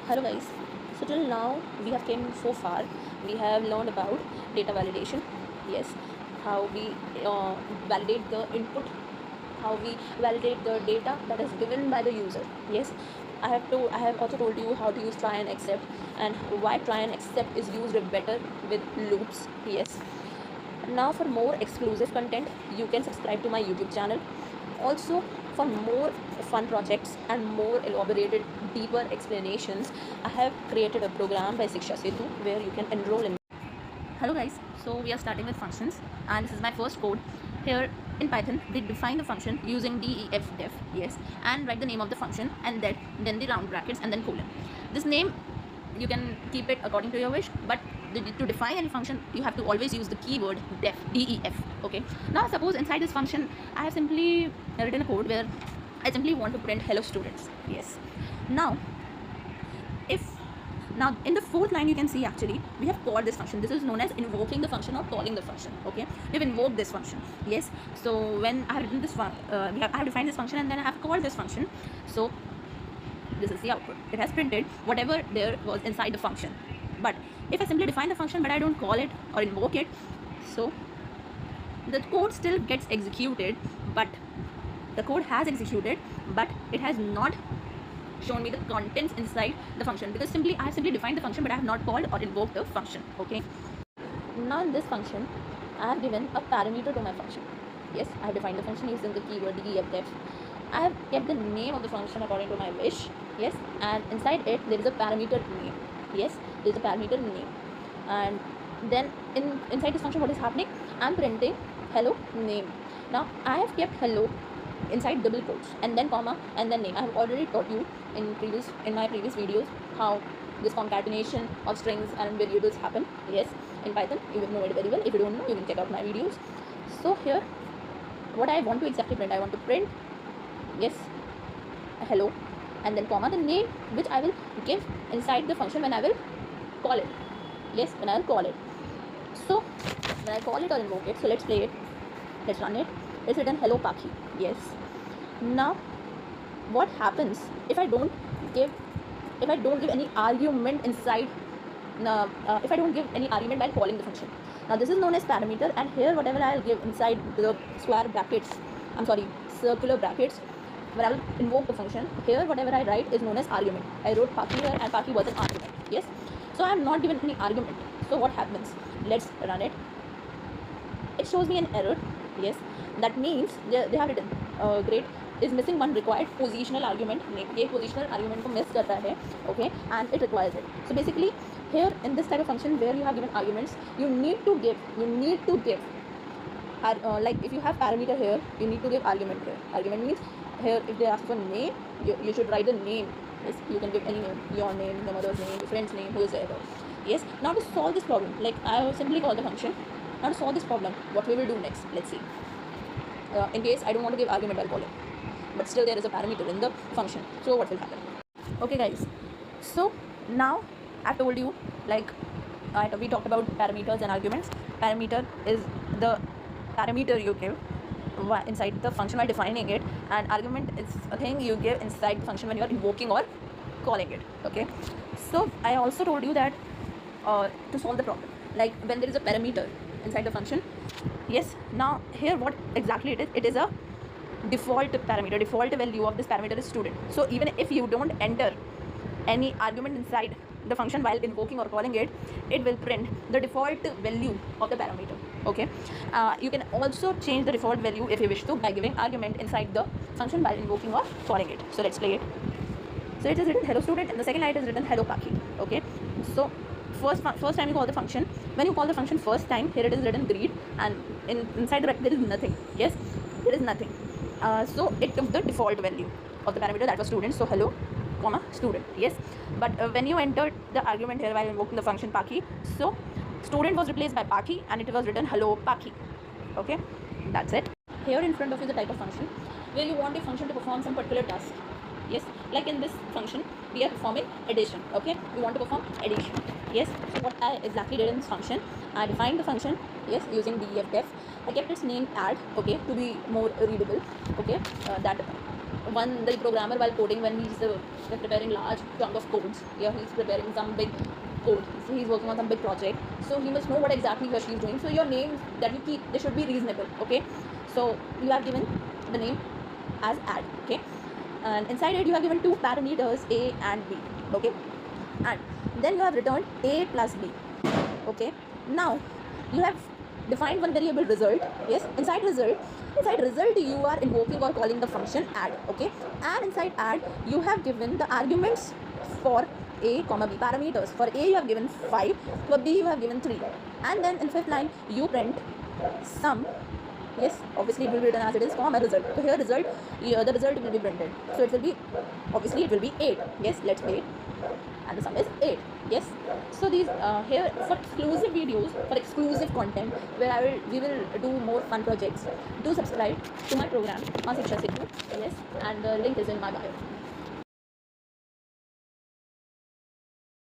Hello guys. So till now we have came so far. We have learned about data validation. Yes, how we validate the input, how we validate the data that is given by the user. Yes, I have also told you how to use try and accept and why try and accept is used better with loops. Yes. Now for more exclusive content, you can subscribe to my YouTube channel. Also, for more fun projects and more elaborated, deeper explanations, I have created a program by Siksha Setu where you can enroll in. Hello guys, so we are starting with functions and this is my first code. Here in Python, we define the function using def, yes, and write the name of the function and then the round brackets and then colon. This name, you can keep it according to your wish, but to define any function, you have to always use the keyword def, def, okay. Now suppose inside this function, I have simply written a code where I simply want to print hello students, yes. Now in the fourth line you can see actually we have called this function. This is known as invoking the function or calling the function, okay. We've invoked this function, yes. So when I have written this one, I have defined this function and then I have called this function. So this is the output. It has printed whatever there was inside the function. But if I simply define the function but I don't call it or invoke it, so the code still gets executed, but the code has executed, but it has not shown me the contents inside the function because I have simply defined the function but I have not called or invoked the function, okay. Now in this function, I have given a parameter to my function. Yes, I have defined the function using the keyword def. I have kept the name of the function according to my wish, yes, and inside it there is a parameter name. Yes, there is a parameter name, and then inside this function what is happening? I am printing hello name. Now I have kept hello inside double quotes and then comma and then name. I have already taught you in my previous videos how this concatenation of strings and variables happen. Yes, in Python you will know it very well. If you don't know, you can check out my videos. So here what I want to exactly print, I want to print, yes, hello and then comma the name which I will give inside the function when I will call it. Yes, when I will call it. So when I call it or invoke it, so let's play it, let's run it. It's written hello Paki. Yes. Now what happens if I don't give any argument inside, if I don't give any argument while calling the function? Now this is known as parameter, and here whatever I'll give inside the circular brackets when I will invoke the function, here whatever I write is known as argument. I wrote Paki here and Paki was an argument. Yes. So I am not given any argument. So what happens? Let's run it. It shows me an error. Yes, that means they have written great is missing one required positional argument. ये positional argument को miss करता है, okay, and it requires it. So basically here in this type of function where you have given arguments, you need to give like if you have parameter here, you need to give argument here. Argument means here if they ask for name, you should write the name. Yes, you can give any name, your name, your mother's name, your friend's name, who is there. Yes, now to solve this problem, like I will simply call the function. Now to solve this problem, what we will do next, let's see. In case I don't want to give argument, I'll call it, but still there is a parameter in the function. So what will happen? Okay guys, so now I've told you, like we talked about parameters and arguments. Parameter is the parameter you give inside the function while defining it, and argument is a thing you give inside the function when you are invoking or calling it, okay. So I also told you that to solve the problem, like when there is a parameter inside the function, yes, now here what exactly it is a default parameter. Default value of this parameter is student. So even if you don't enter any argument inside the function while invoking or calling it, it will print the default value of the parameter, okay. You can also change the default value if you wish to by giving argument inside the function while invoking or calling it. So let's play it. So it is written hello student, and the second line is written hello Paki, okay. So first time you call the function, when you call the function first time, here it is written greet, and inside the bracket there is nothing. Yes, there is nothing. So it took the default value of the parameter, that was student. So hello comma student. Yes, but when you entered the argument here while invoking the function Paki, so student was replaced by Paki and it was written hello Paki, okay. That's it. Here in front of you the type of function where you want a function to perform some particular task. Yes, like in this function we are performing addition, okay. We want to perform addition. Yes, so what I exactly did in this function, I defined the function, yes, using def. I kept its name add, okay, to be more readable, okay. one the programmer while coding, when he's preparing large chunk of codes, yeah, he's preparing some big code, so he's working on some big project, so he must know what exactly he or she is doing. So your names that you keep, they should be reasonable, okay? So you have given the name as add, okay, and inside it you have given two parameters, a and b, okay, and then you have returned a plus b, okay. Now you have defined one variable result, yes. Inside result you are invoking or calling the function add, okay, and inside add you have given the arguments for a comma b, parameters. For a you have given 5, for b you have given 3, and then in fifth line you print sum, yes, obviously it will be written as it is, comma result. So here result, the result will be printed, so it will be, obviously it will be 8, yes, let's play it, and the sum is 8, yes. So these here for exclusive videos, for exclusive content, where we will do more fun projects, do subscribe to my program on Shiksha Sidhu, yes, and the link is in my bio.